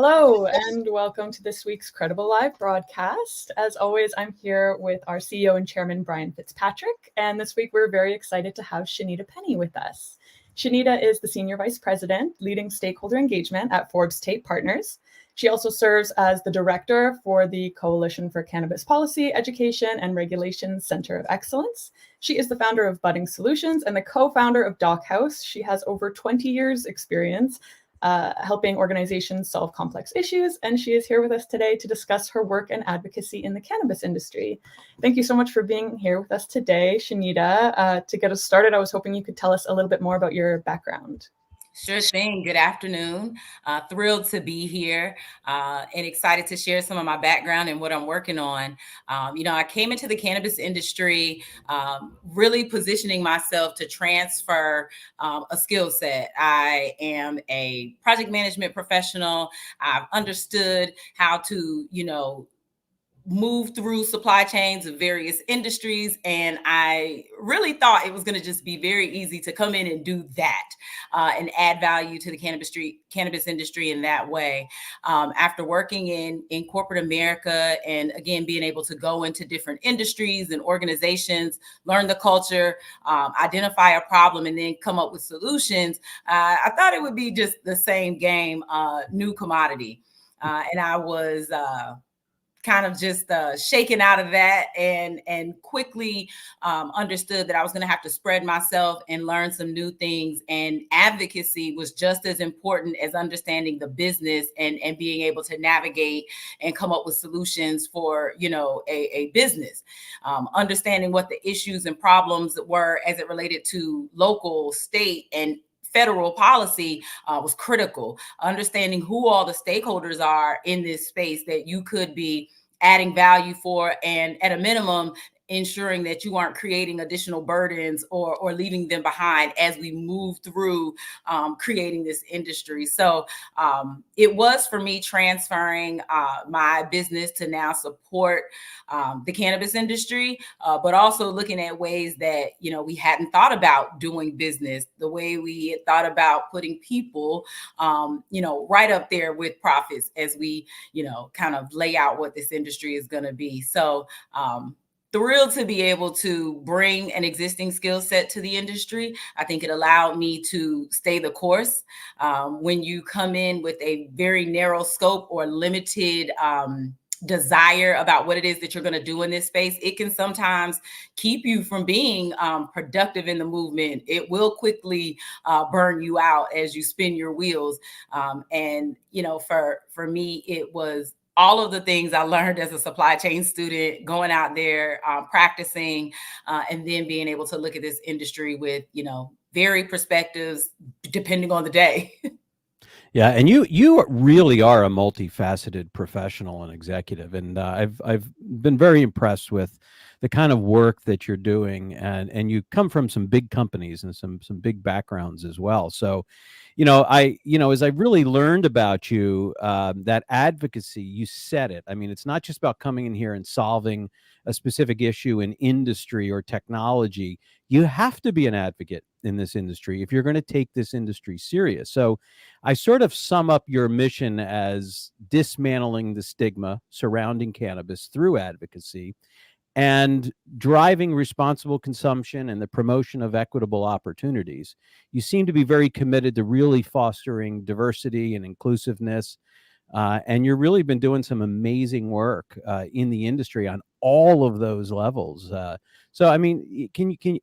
Hello, and welcome to this week's Qredible Live broadcast. As always, I'm here with our CEO and Chairman, Brian Fitzpatrick, and this week we're very excited to have Shanita Penny with us. Shanita is the Senior Vice President, leading stakeholder engagement at Forbes Tate Partners. She also serves as the Director for the Coalition for Cannabis Policy, Education, and Regulation Center of Excellence. She is the founder of Budding Solutions and the co-founder of Dock House. She has over 20 years experience helping organizations solve complex issues. And she is here with us today to discuss her work and advocacy in the cannabis industry. Thank you so much for being here with us today, Shanita. To get us started, I was hoping you could tell us a little bit more about your background. Sure thing. Good afternoon. Thrilled to be here and excited to share some of my background and what I'm working on. I came into the cannabis industry really positioning myself to transfer a skill set. I am a project management professional. I've understood how to, move through supply chains of various industries. And I really thought it was going to just be very easy to come in and do that and add value to the cannabis industry in that way. After working in corporate America and again, being able to go into different industries and organizations, learn the culture, identify a problem, and then come up with solutions, I thought it would be just the same game, new commodity. And I was kind of just shaken out of that and quickly understood that I was going to have to spread myself and learn some new things. And advocacy was just as important as understanding the business and being able to navigate and come up with solutions for, a business. Understanding what the issues and problems were as it related to local, state, and federal policy was critical. Understanding who all the stakeholders are in this space that you could be adding value for, and at a minimum, ensuring that you aren't creating additional burdens or leaving them behind as we move through creating this industry. So it was for me transferring my business to now support the cannabis industry, but also looking at ways that, we hadn't thought about doing business, the way we had thought about putting people, right up there with profits as we, kind of lay out what this industry is going to be. So, thrilled to be able to bring an existing skill set to the industry. I think it allowed me to stay the course. When you come in with a very narrow scope or limited desire about what it is that you're going to do in this space, it can sometimes keep you from being productive in the movement. It will quickly burn you out as you spin your wheels. And, for me, it was all of the things I learned as a supply chain student, going out there, practicing, and then being able to look at this industry with, varied perspectives, depending on the day. Yeah, and you really are a multifaceted professional and executive, and I've been very impressed with the kind of work that you're doing, and you come from some big companies and some big backgrounds as well. So, as I really learned about you, that advocacy, you said it. I mean, it's not just about coming in here and solving a specific issue in industry or technology. You have to be an advocate in this industry if you're going to take this industry serious. So I sort of sum up your mission as dismantling the stigma surrounding cannabis through advocacy and driving responsible consumption and the promotion of equitable opportunities. You seem to be very committed to really fostering diversity and inclusiveness. And you've really been doing some amazing work in the industry on all of those levels. So, I mean,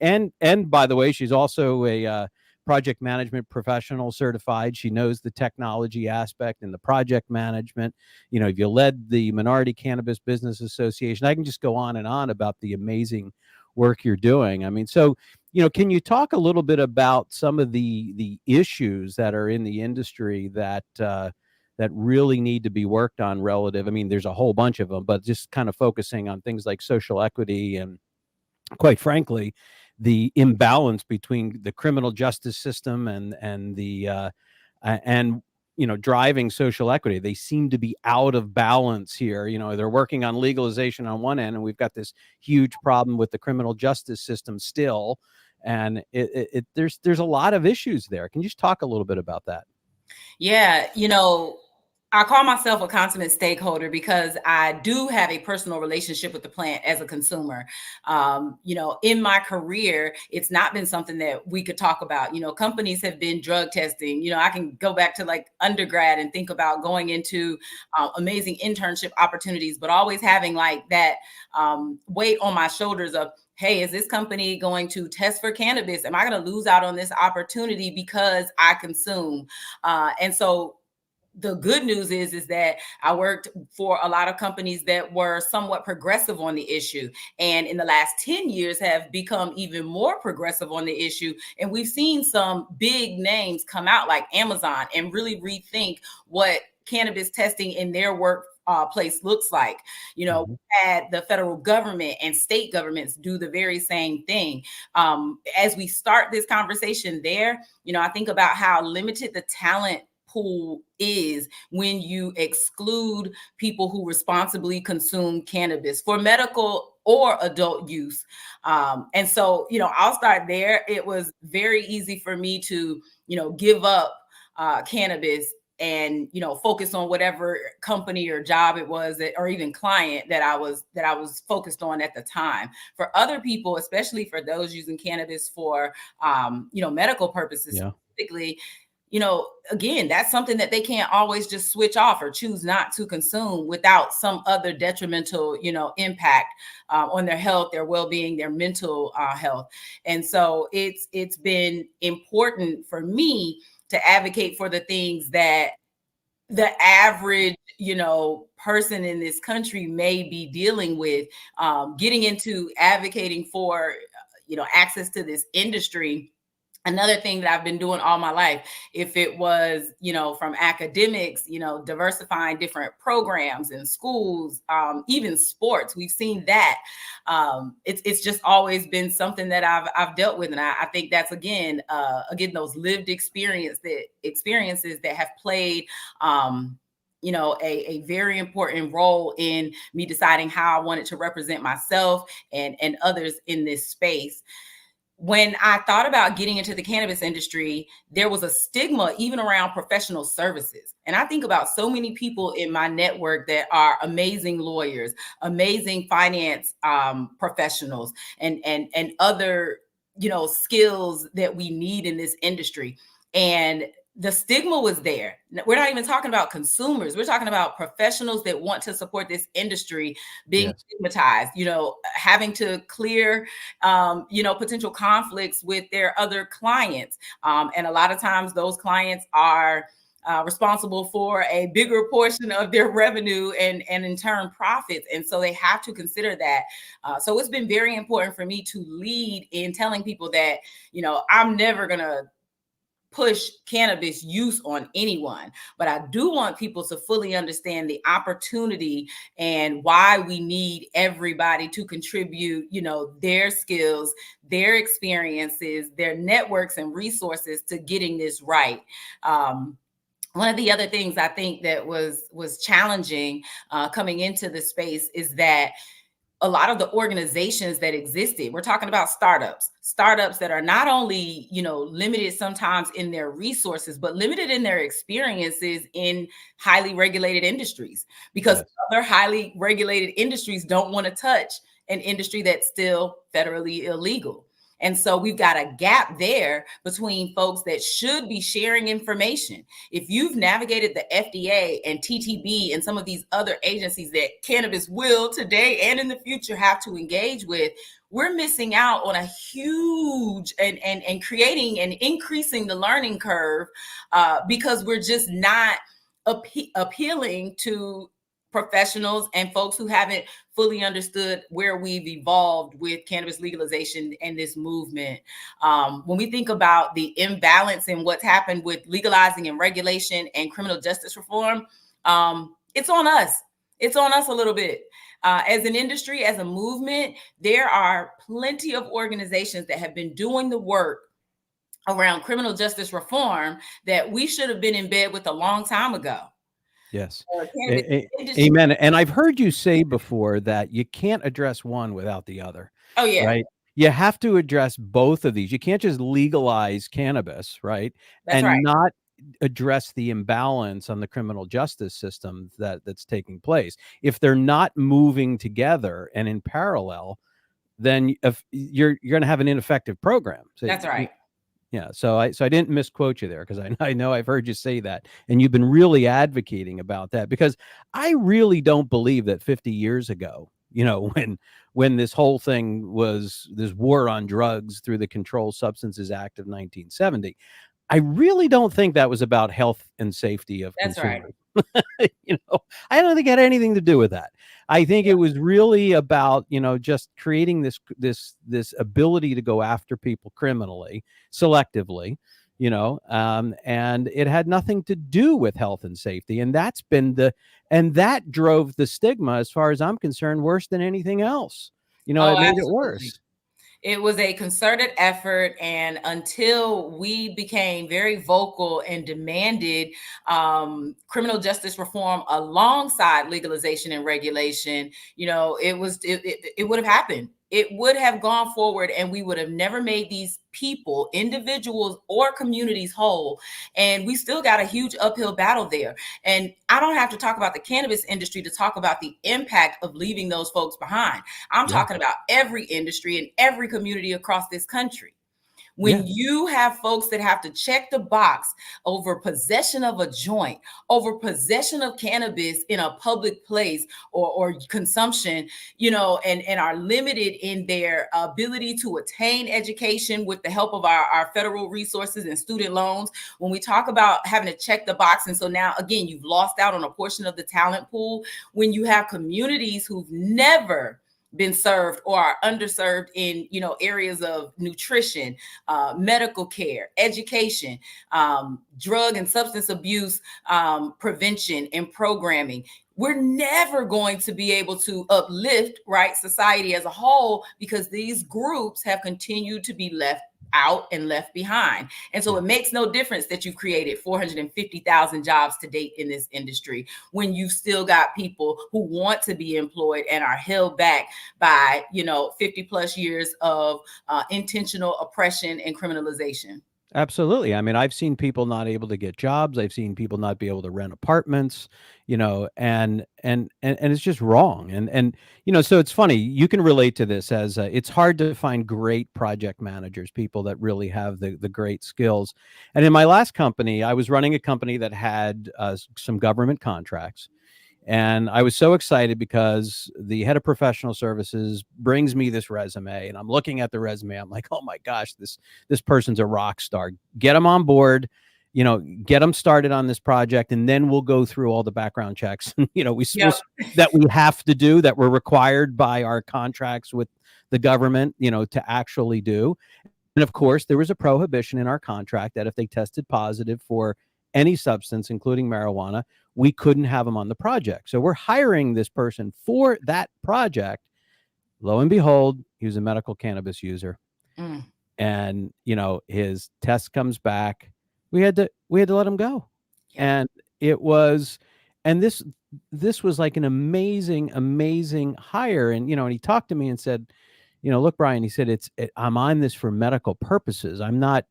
and by the way, she's also a project management professional certified. She knows the technology aspect and the project management. If you led the Minority Cannabis Business Association, I can just go on and on about the amazing work you're doing. I mean, so, can you talk a little bit about some of the issues that are in the industry that really need to be worked on relative? I mean, there's a whole bunch of them, but just kind of focusing on things like social equity and, quite frankly, the imbalance between the criminal justice system and the driving social equity. They seem to be out of balance here. They're working on legalization on one end, and we've got this huge problem with the criminal justice system still. And there's a lot of issues there. Can you just talk a little bit about that? Yeah, I call myself a consummate stakeholder because I do have a personal relationship with the plant as a consumer. In my career, it's not been something that we could talk about. Companies have been drug testing. I can go back to like undergrad and think about going into amazing internship opportunities, but always having like that weight on my shoulders of, hey, is this company going to test for cannabis? Am I going to lose out on this opportunity because I consume? And so the good news is that I worked for a lot of companies that were somewhat progressive on the issue, and in the last 10 years have become even more progressive on the issue. And we've seen some big names come out like Amazon and really rethink what cannabis testing in their work place looks like. Had the federal government and state governments do the very same thing. As we start this conversation there, I think about how limited the talent pool is when you exclude people who responsibly consume cannabis for medical or adult use. And so, I'll start there. It was very easy for me to, give up cannabis and focus on whatever company or job it was or even client that I was focused on at the time. For other people, especially for those using cannabis for medical purposes, specifically, again, that's something that they can't always just switch off or choose not to consume without some other detrimental, impact on their health, their well-being, their mental health. And so it's been important for me to advocate for the things that the average, person in this country may be dealing with, getting into advocating for, access to this industry. Another thing that I've been doing all my life, if it was, from academics, diversifying different programs in schools, even sports, we've seen that. It's just always been something that I've dealt with. And I think that's, again, those lived experiences that have played, a very important role in me deciding how I wanted to represent myself and others in this space. When I thought about getting into the cannabis industry, there was a stigma even around professional services. And I think about so many people in my network that are amazing lawyers, amazing finance professionals, and other, skills that we need in this industry. And the stigma was there. We're not even talking about consumers. We're talking about professionals that want to support this industry being stigmatized, having to clear, potential conflicts with their other clients. And a lot of times those clients are responsible for a bigger portion of their revenue and in turn profits. And so they have to consider that. So it's been very important for me to lead in telling people that, I'm never going to push cannabis use on anyone, but I do want people to fully understand the opportunity and why we need everybody to contribute, their skills, their experiences, their networks and resources to getting this right. One of the other things I think that was challenging coming into the space is that a lot of the organizations that existed, we're talking about startups that are not only, limited sometimes in their resources, but limited in their experiences in highly regulated industries, because other highly regulated industries don't want to touch an industry that's still federally illegal. And so we've got a gap there between folks that should be sharing information. If you've navigated the FDA and TTB and some of these other agencies that cannabis will today and in the future have to engage with, we're missing out on a huge and creating and increasing the learning curve because we're just not appealing to professionals and folks who haven't fully understood where we've evolved with cannabis legalization and this movement. When we think about the imbalance in what's happened with legalizing and regulation and criminal justice reform, it's on us. It's on us a little bit. As an industry, as a movement, there are plenty of organizations that have been doing the work around criminal justice reform that we should have been in bed with a long time ago. Yes. Amen. And I've heard you say before that you can't address one without the other. Oh, yeah. Right. You have to address both of these. You can't just legalize cannabis, right? That's right. Not address the imbalance on the criminal justice system that's taking place. If they're not moving together and in parallel, then if you're going to have an ineffective program. So That's right. yeah, so I didn't misquote you there, because I know I've heard you say that, and you've been really advocating about that, because I really don't believe that 50 years ago, when this whole thing was this war on drugs through the Controlled Substances Act of 1970, I really don't think that was about health and safety of That's right. consumers. I don't think it had anything to do with that. I think it was really about, just creating this ability to go after people criminally, selectively, and it had nothing to do with health and safety. And that drove the stigma, as far as I'm concerned, worse than anything else. It made Absolutely. it worse. It was a concerted effort, and until we became very vocal and demanded criminal justice reform alongside legalization and regulation, it would have happened. It would have gone forward, and we would have never made these people, individuals or communities, whole. And we still got a huge uphill battle there. And I don't have to talk about the cannabis industry to talk about the impact of leaving those folks behind. I'm talking about every industry and every community across this country. When you have folks that have to check the box over possession of a joint, over possession of cannabis in a public place, or consumption, and are limited in their ability to attain education with the help of our federal resources and student loans, when we talk about having to check the box, and so now, again, you've lost out on a portion of the talent pool, when you have communities who've never been served or are underserved in areas of nutrition, medical care, education, drug and substance abuse prevention and programming, we're never going to be able to uplift society as a whole, because these groups have continued to be left out and left behind. And so it makes no difference that you've created 450,000 jobs to date in this industry, when you've still got people who want to be employed and are held back by 50 plus years of intentional oppression and criminalization. Absolutely. I mean, I've seen people not able to get jobs. I've seen people not be able to rent apartments, and it's just wrong. So it's funny. You can relate to this, as it's hard to find great project managers, people that really have the great skills. And in my last company, I was running a company that had some government contracts. And I was so excited because the head of professional services brings me this resume, and I'm looking at the resume. I'm like, oh my gosh, this person's a rock star. Get them on board, get them started on this project, and then we'll go through all the background checks, that we have to do, that we're required by our contracts with the government, to actually do. And of course, there was a prohibition in our contract that if they tested positive for any substance, including marijuana, we couldn't have them on the project. So we're hiring this person for that project. Lo and behold, he was a medical cannabis user. And, his test comes back. We had to let him go. And it was, and this was like an amazing hire. And, and he talked to me and said, look, Brian, he said, I'm on this for medical purposes. I'm not,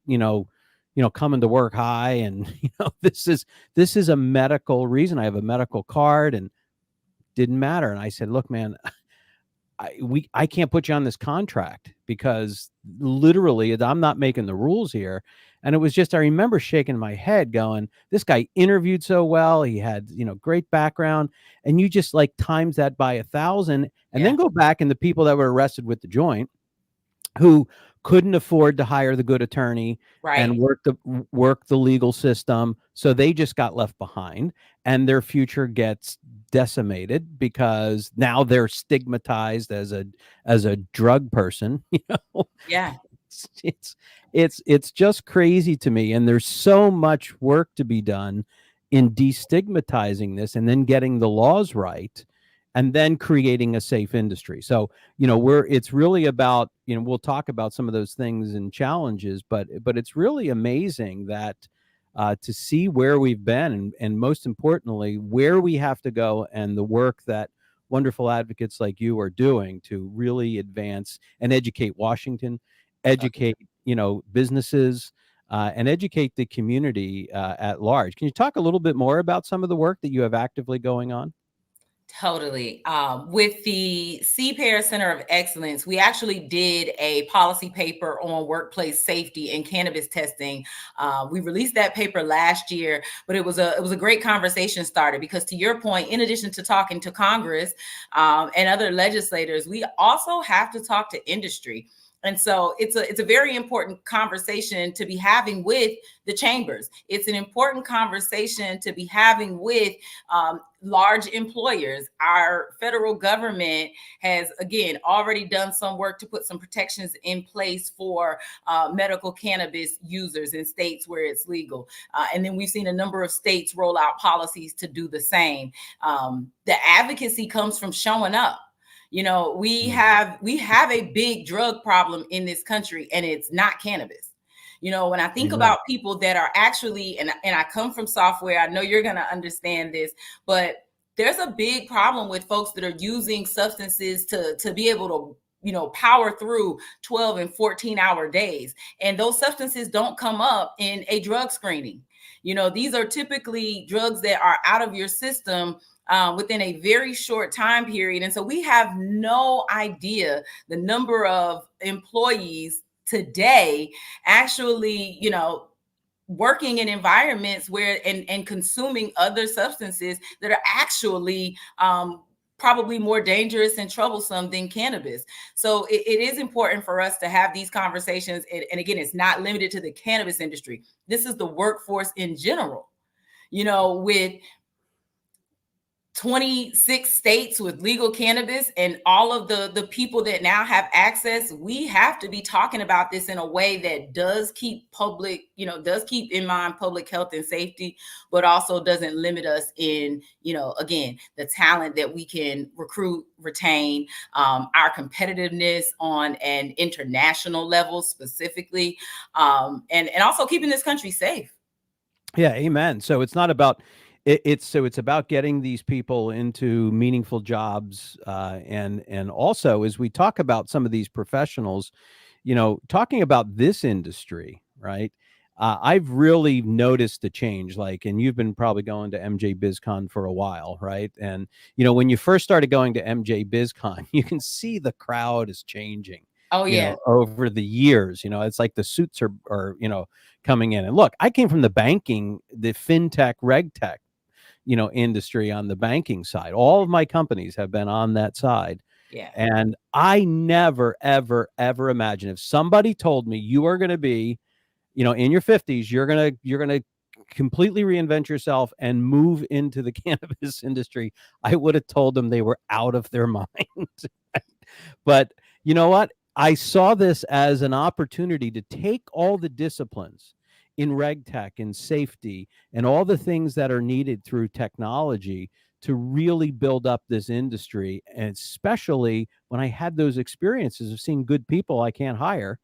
coming to work high, and this is a medical reason. I have a medical card, and didn't matter. And I said, look, man, I can't put you on this contract, because literally I'm not making the rules here. And it was just, I remember shaking my head going, this guy interviewed so well. He had, great background, and you just like times that by 1,000, and then go back, and the people that were arrested with the joint, who couldn't afford to hire the good attorney and work the legal system, so they just got left behind, and their future gets decimated because now they're stigmatized as a drug person. It's just crazy to me, and there's so much work to be done in destigmatizing this, and then getting the laws right, and then creating a safe industry. So, it's really about, we'll talk about some of those things and challenges, but it's really amazing that to see where we've been, and most importantly, where we have to go, and the work that wonderful advocates like you are doing to really advance and educate Washington, educate, businesses, and educate the community at large. Can you talk a little bit more about some of the work that you have actively going on? Totally. With the CPAIR Center of Excellence, we actually did a policy paper on workplace safety and cannabis testing. We released that paper last year, but it was a great conversation starter because, to your point, in addition to talking to Congress and other legislators, we also have to talk to industry. And so it's a very important conversation to be having with the chambers. It's an important conversation to be having with large employers. Our federal government has, again, already done some work to put some protections in place for medical cannabis users in states where it's legal. And then we've seen a number of states roll out policies to do the same. The advocacy comes from showing up. You know, we have a big drug problem in this country, and it's not cannabis. You know, when I think about people that are actually, and I come from software, I know you're going to understand this, but there's a big problem with folks that are using substances to be able to, you know, power through 12 and 14-hour days. And those substances don't come up in a drug screening. You know, these are typically drugs that are out of your system within a very short time period. And so we have no idea the number of employees today actually, you know, working in environments where and consuming other substances that are actually probably more dangerous and troublesome than cannabis. So it is important for us to have these conversations. And again, it's not limited to the cannabis industry. This is the workforce in general. You know, with 26 states with legal cannabis and all of the people that now have access, we have to be talking about this in a way that does keep does keep in mind public health and safety, but also doesn't limit us in, you know, again, the talent that we can recruit, retain, our competitiveness on an international level specifically, and also keeping this country safe. Yeah, amen. So it's not about it's about getting these people into meaningful jobs, and also as we talk about some of these professionals, you know, talking about this industry, right? I've really noticed the change. Like, and you've been probably going to MJ BizCon for a while, right? And you know, when you first started going to MJ BizCon, you can see the crowd is changing. Oh, You yeah. know, over the years, you know, it's like the suits are, you know, coming in. And look, I came from the banking, the fintech, regtech, you know, industry on the banking side. All of my companies have been on that side. Yeah. And I never, ever, ever imagined if somebody told me you are going to be, you know, in your 50s, you're going to completely reinvent yourself and move into the cannabis industry, I would have told them they were out of their mind. But you know what? I saw this as an opportunity to take all the disciplines in RegTech and safety and all the things that are needed through technology to really build up this industry. And especially when I had those experiences of seeing good people I can't hire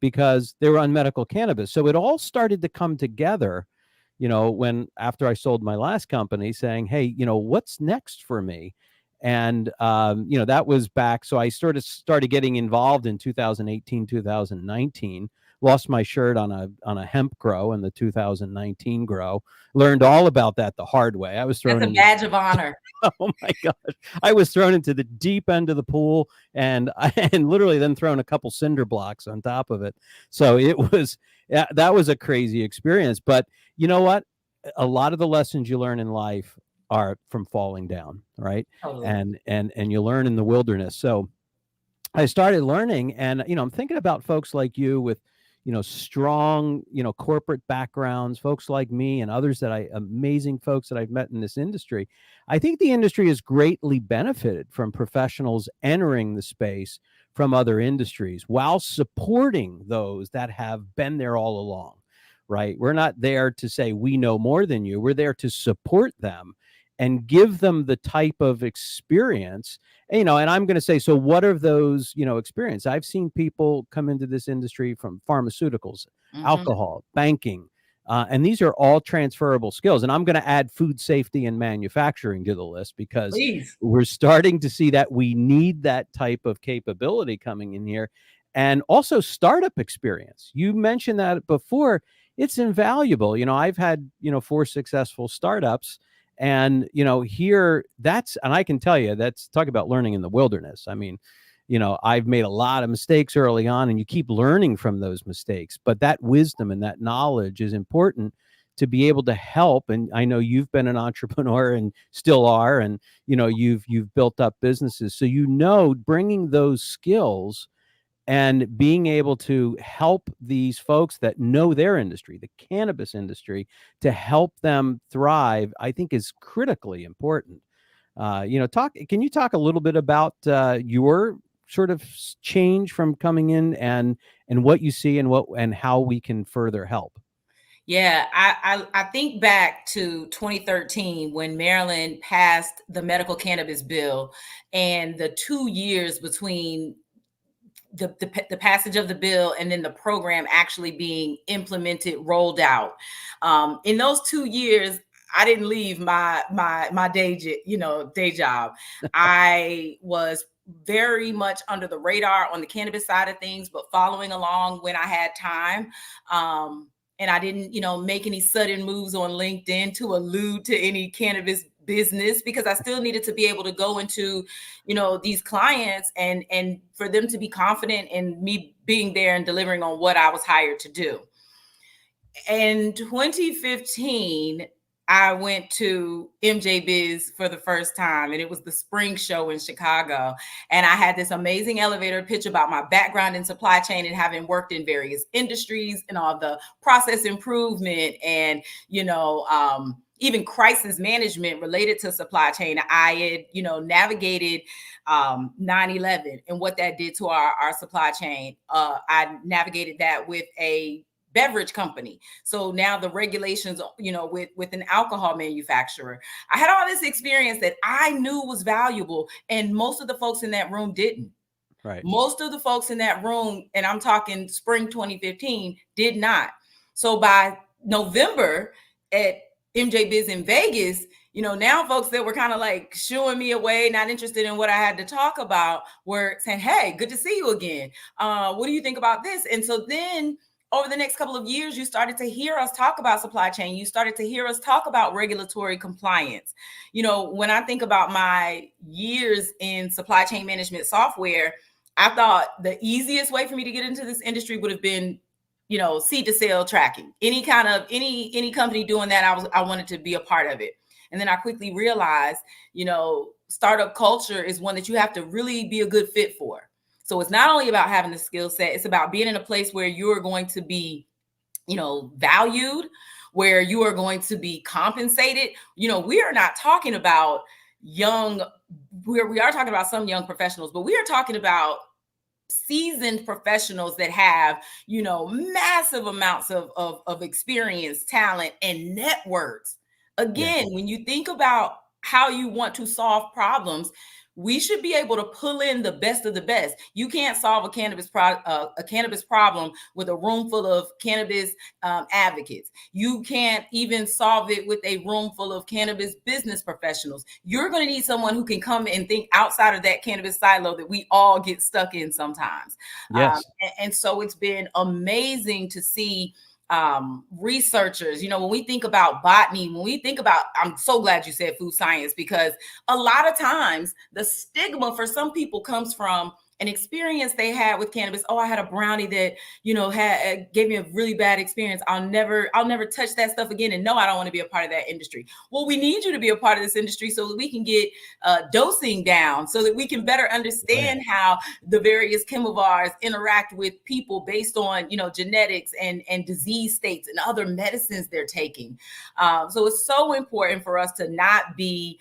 because they were on medical cannabis. So it all started to come together, you know, when after I sold my last company saying, hey, you know, what's next for me? And, you know, that was back. So I started getting involved in 2018, 2019, lost my shirt on a hemp grow in the 2019 grow, learned all about that the hard way. I was thrown That's a badge of honor. Oh my gosh. I was thrown into the deep end of the pool and literally then thrown a couple cinder blocks on top of it. So that was a crazy experience. But you know what? A lot of the lessons you learn in life are from falling down, right? Totally. And you learn in the wilderness. So I started learning, and you know, I'm thinking about folks like you with, you know, strong, you know, corporate backgrounds, folks like me and others amazing folks that I've met in this industry. I think the industry has greatly benefited from professionals entering the space from other industries while supporting those that have been there all along, right? We're not there to say we know more than you. We're there to support them and give them the type of experience, you know. And I'm going to say, so what are those, you know, experience? I've seen people come into this industry from pharmaceuticals, alcohol, banking, and these are all transferable skills. And I'm going to add food safety and manufacturing to the list because we're starting to see that we need that type of capability coming in here. And also startup experience. You mentioned that before. it's invaluable. I've had, 4 successful startups, and, here and I can tell you, that's talk about learning in the wilderness. I mean, I've made a lot of mistakes early on, and you keep learning from those mistakes, but that wisdom and that knowledge is important to be able to help. And I know you've been an entrepreneur and still are, and, you've built up businesses. So, bringing those skills and being able to help these folks that know their industry, the cannabis industry, to help them thrive, I think is critically important. Can you talk a little bit about your sort of change from coming in, and what you see, and how we can further help? Yeah, I think back to 2013 when Maryland passed the medical cannabis bill, and the 2 years between the passage of the bill and then the program actually being implemented, rolled out. In those 2 years, I didn't leave my day job. I was very much under the radar on the cannabis side of things, but following along when I had time. And I didn't, make any sudden moves on LinkedIn to allude to any cannabis business, because I still needed to be able to go into, these clients and for them to be confident in me being there and delivering on what I was hired to do. In 2015, I went to MJ Biz for the first time, and it was the spring show in Chicago. And I had this amazing elevator pitch about my background in supply chain and having worked in various industries and all the process improvement and, even crisis management related to supply chain. I had, navigated 9/11 and what that did to our supply chain. I navigated that with a beverage company. So now the regulations, with an alcohol manufacturer. I had all this experience that I knew was valuable, and most of the folks in that room didn't. Right. Most of the folks in that room, and I'm talking spring 2015, did not. So by November at MJ Biz in Vegas, now folks that were kind of like shooing me away, not interested in what I had to talk about, were saying, "Hey, good to see you again. What do you think about this?" And so then over the next couple of years, you started to hear us talk about supply chain. You started to hear us talk about regulatory compliance. When I think about my years in supply chain management software, I thought the easiest way for me to get into this industry would have been, seed to sale tracking. Any kind of any company doing that, I wanted to be a part of it. And then I quickly realized, startup culture is one that you have to really be a good fit for. So it's not only about having the skill set, it's about being in a place where you're going to be, valued, where you are going to be compensated. We are not talking about we are talking about some young professionals, but we are talking about seasoned professionals that have, massive amounts of experience, talent, and networks. Again, when you think about how you want to solve problems, we should be able to pull in the best of the best. You can't solve a cannabis problem with a room full of cannabis advocates. You can't even solve it with a room full of cannabis business professionals. You're going to need someone who can come and think outside of that cannabis silo that we all get stuck in sometimes. Yes. And so it's been amazing to see researchers, when we think about botany, I'm so glad you said food science, because a lot of times the stigma for some people comes from an experience they had with cannabis. Oh, I had a brownie that, gave me a really bad experience. I'll never touch that stuff again. And no, I don't want to be a part of that industry. Well, we need you to be a part of this industry so that we can get dosing down, so that we can better understand how the various chemivars interact with people based on, genetics and disease states and other medicines they're taking. So it's so important for us to not be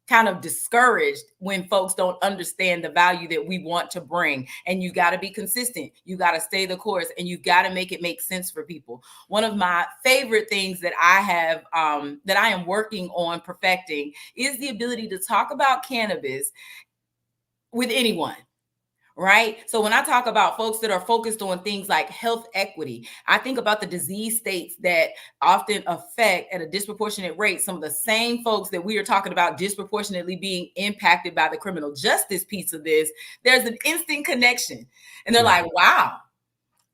kind of discouraged when folks don't understand the value that we want to bring. And you got to be consistent. You got to stay the course, and you got to make it make sense for people. One of my favorite things that I have, that I am working on perfecting, is the ability to talk about cannabis with anyone. Right? So when I talk about folks that are focused on things like health equity, I think about the disease states that often affect at a disproportionate rate some of the same folks that we are talking about disproportionately being impacted by the criminal justice piece of this. There's an instant connection. And they're like, wow,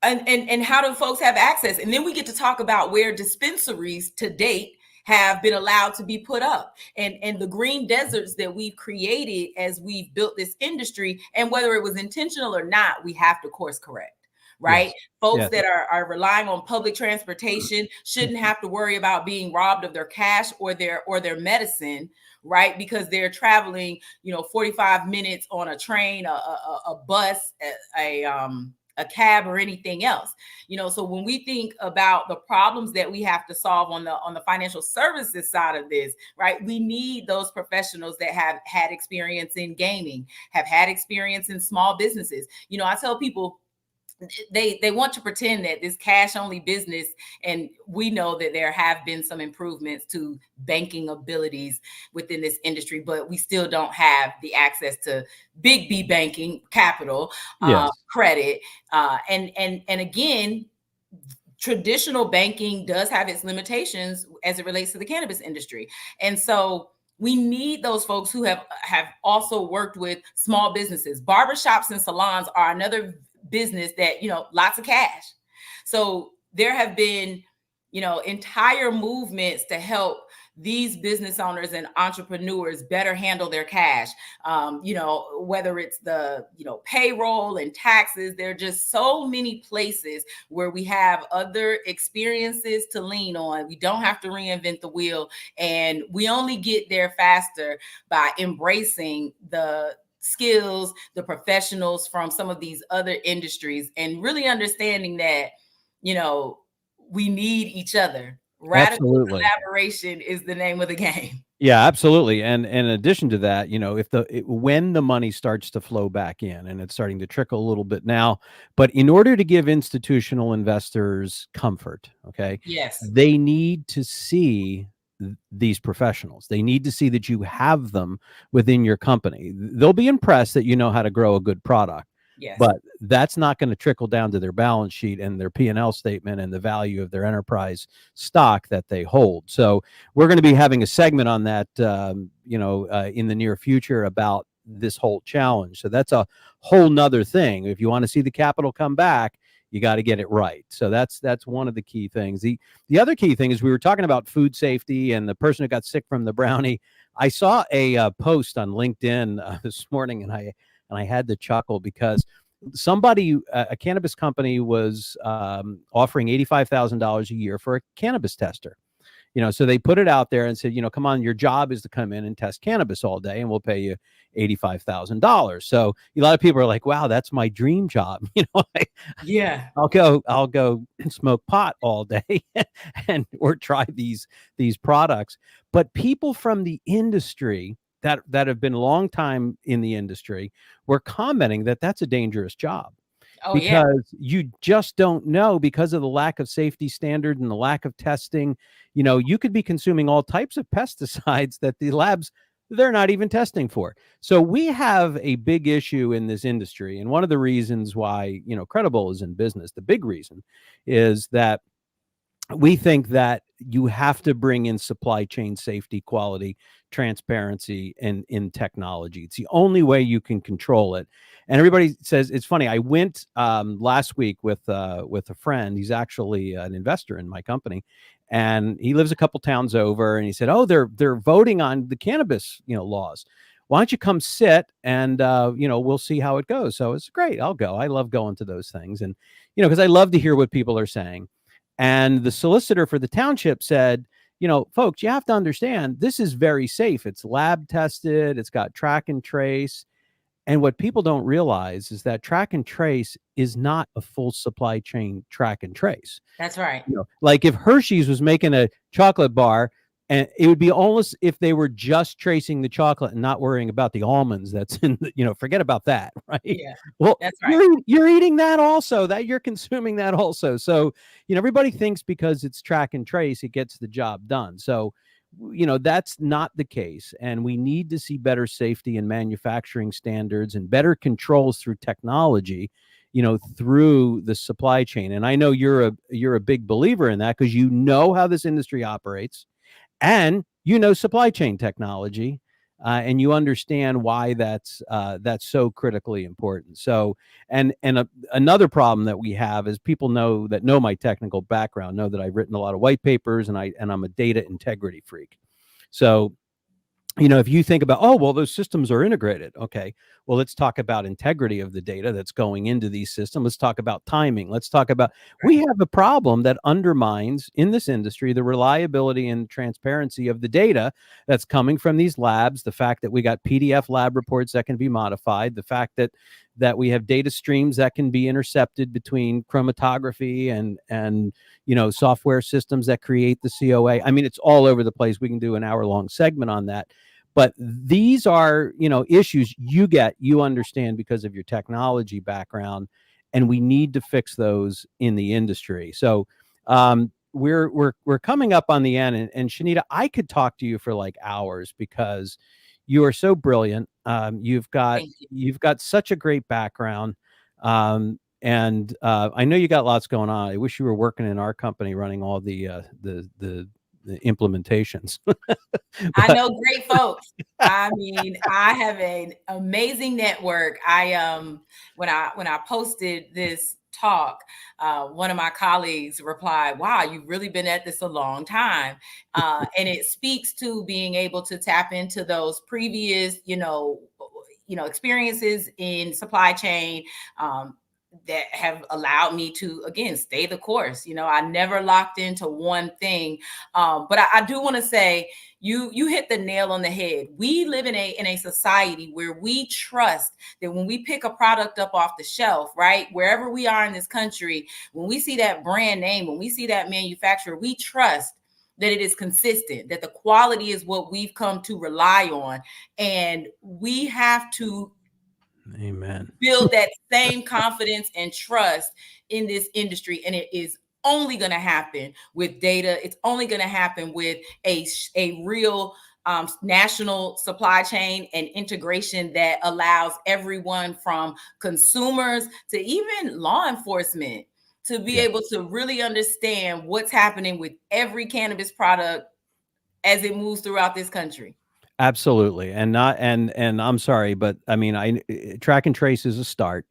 and how do folks have access? And then we get to talk about where dispensaries to date have been allowed to be put up, and the green deserts that we've created as we've built this industry. And whether it was intentional or not, we have to course correct. Right? Yes. Folks Yes. that are relying on public transportation shouldn't have to worry about being robbed of their cash or their medicine, right? Because they're traveling, 45 minutes on a train, a bus, a cab, or anything else. So when we think about the problems that we have to solve on the financial services side of this, right, we need those professionals that have had experience in gaming, have had experience in small businesses. I tell people, they want to pretend that this cash only business, and we know that there have been some improvements to banking abilities within this industry, but we still don't have the access to big B banking, capital, Yes. credit, and again, traditional banking does have its limitations as it relates to the cannabis industry. And so we need those folks who have also worked with small businesses. Barbershops and salons are another business that, lots of cash. So there have been, entire movements to help these business owners and entrepreneurs better handle their cash. Whether it's the, payroll and taxes, there are just so many places where we have other experiences to lean on. We don't have to reinvent the wheel, and we only get there faster by embracing the skills, the professionals from some of these other industries, and really understanding that, we need each other. Radical Absolutely. collaboration is the name of the game. Yeah, absolutely. And in addition to that, when the money starts to flow back in, and it's starting to trickle a little bit now, but in order to give institutional investors comfort, okay, Yes. they need to see these professionals. They need to see that you have them within your company. They'll be impressed that you know how to grow a good product. Yes. But that's not going to trickle down to their balance sheet and their P&L statement and the value of their enterprise stock that they hold. So we're going to be having a segment on that, in the near future about this whole challenge. So that's a whole nother thing. If you want to see the capital come back, you got to get it right. So that's one of the key things. The other key thing is, we were talking about food safety and the person who got sick from the brownie. I saw a post on LinkedIn this morning, and I had to chuckle because somebody, a cannabis company, was offering $85,000 a year for a cannabis tester. So they put it out there and said, come on, your job is to come in and test cannabis all day, and we'll pay you $85,000. So a lot of people are like, wow, that's my dream job. Yeah. I'll go smoke pot all day and or try these products. But people from the industry that have been a long time in the industry were commenting that that's a dangerous job. Oh, because you just don't know, because of the lack of safety standard and the lack of testing. You could be consuming all types of pesticides that the labs, they're not even testing for. So we have a big issue in this industry. And one of the reasons why, Qredible is in business, the big reason, is that we think that you have to bring in supply chain safety, quality, transparency, and in technology. It's the only way you can control it. And everybody says, it's funny. I went last week with a friend. He's actually an investor in my company, and he lives a couple towns over. And he said, "Oh, they're voting on the cannabis laws. Why don't you come sit and we'll see how it goes." So it's great. I'll go. I love going to those things, and because I love to hear what people are saying. And the solicitor for the township said, folks, you have to understand, this is very safe. It's lab tested. It's got track and trace. And what people don't realize is that track and trace is not a full supply chain track and trace. That's right. Like if Hershey's was making a chocolate bar, and it would be almost if they were just tracing the chocolate and not worrying about the almonds that's in the, forget about that, right? Yeah. Well, that's right. You're eating that also, that you're consuming that also. So, everybody thinks because it's track and trace, it gets the job done. So, that's not the case. And we need to see better safety and manufacturing standards and better controls through technology, through the supply chain. And I know you're a big believer in that, because how this industry operates, and supply chain technology. and you understand why that's so critically important. So, another problem that we have is people know my technical background, know that I've written a lot of white papers, and I'm a data integrity freak. So, if you think about, oh, well, those systems are integrated. Okay. Well, let's talk about integrity of the data that's going into these systems. Let's talk about timing. Let's talk about, we have a problem that undermines in this industry the reliability and transparency of the data that's coming from these labs. The fact that we got PDF lab reports that can be modified, the fact that we have data streams that can be intercepted between chromatography and software systems that create the COA. I mean, it's all over the place. We can do an hour-long segment on that. But these are, issues you understand because of your technology background, and we need to fix those in the industry. So we're coming up on the end, and Shanita, I could talk to you for like hours because you are so brilliant. You've got such a great background. And I know you got lots going on. I wish you were working in our company running all the implementations. I know great folks. I mean, I have an amazing network. When I posted this talk, one of my colleagues replied, "Wow, you've really been at this a long time," and it speaks to being able to tap into those previous, experiences in supply chain. That have allowed me to, again, stay the course. I never locked into one thing. But I do want to say, you hit the nail on the head. We live in a society where we trust that when we pick a product up off the shelf, right, wherever we are in this country, when we see that brand name, when we see that manufacturer, we trust that it is consistent, that the quality is what we've come to rely on. And we have to build that same confidence and trust in this industry. And it is only going to happen with data. It's only going to happen with a real national supply chain and integration that allows everyone from consumers to even law enforcement to be able to really understand what's happening with every cannabis product as it moves throughout this country. Absolutely. And I'm sorry, but I mean, track and trace is a start,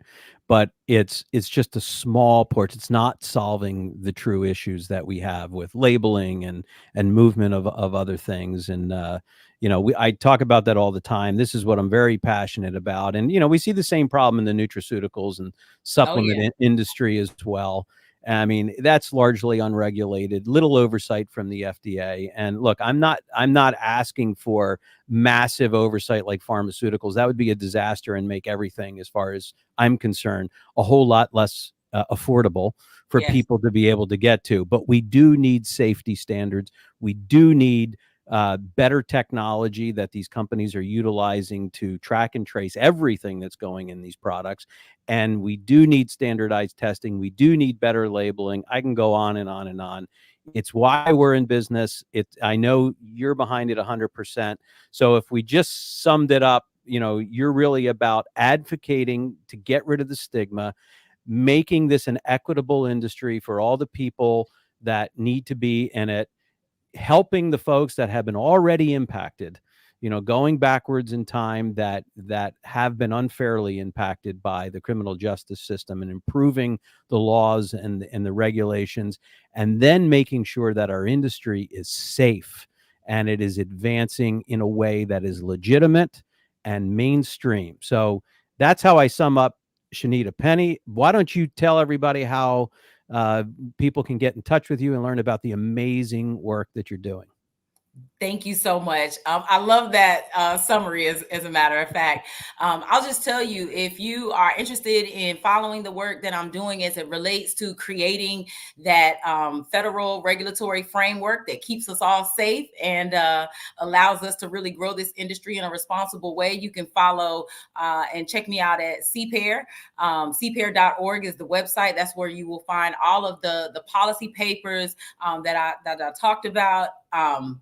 but it's just a small portion. It's not solving the true issues that we have with labeling and movement of other things. And I talk about that all the time. This is what I'm very passionate about. And we see the same problem in the nutraceuticals and supplement industry as well. I mean, that's largely unregulated, little oversight from the FDA. And look, I'm not asking for massive oversight like pharmaceuticals. That would be a disaster and make everything, as far as I'm concerned, a whole lot less affordable for people to be able to get to. But we do need safety standards. We do need better technology that these companies are utilizing to track and trace everything that's going in these products. And we do need standardized testing. We do need better labeling. I can go on and on and on. It's why we're in business. I know you're behind it 100%. So if we just summed it up, you're really about advocating to get rid of the stigma, making this an equitable industry for all the people that need to be in it, helping the folks that have been already impacted, going backwards in time, that have been unfairly impacted by the criminal justice system, and improving the laws and the regulations, and then making sure that our industry is safe and it is advancing in a way that is legitimate and mainstream. So that's how I sum up Shanita Penny. Why don't you tell everybody how people can get in touch with you and learn about the amazing work that you're doing? Thank you so much. I love that summary, as a matter of fact. I'll just tell you, if you are interested in following the work that I'm doing as it relates to creating that federal regulatory framework that keeps us all safe and allows us to really grow this industry in a responsible way, you can follow and check me out at CPAIR. CPAIR.org is the website. That's where you will find all of the policy papers that I talked about.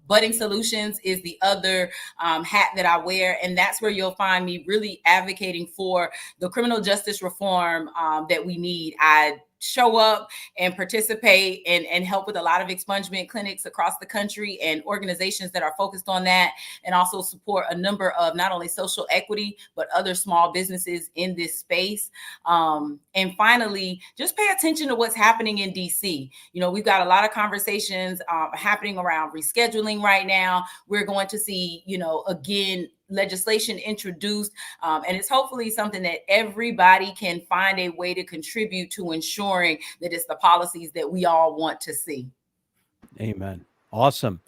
Budding Solutions is the other hat that I wear, and that's where you'll find me really advocating for the criminal justice reform that we need. I show up and participate and help with a lot of expungement clinics across the country and organizations that are focused on that, and also support a number of not only social equity, but other small businesses in this space. And finally, just pay attention to what's happening in DC. We've got a lot of conversations happening around rescheduling right now. We're going to see, again, legislation introduced, and it's hopefully something that everybody can find a way to contribute to ensuring that it's the policies that we all want to see. Amen. Awesome.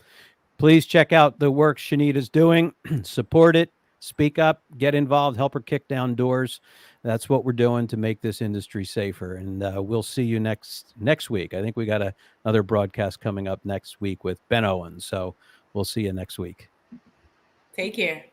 Please check out the work Shanita's doing. Support it, speak up, get involved, help her kick down doors. That's what we're doing to make this industry safer. And we'll see you next week. I think we got another broadcast coming up next week with Ben Owens. So we'll see you next week. Take care.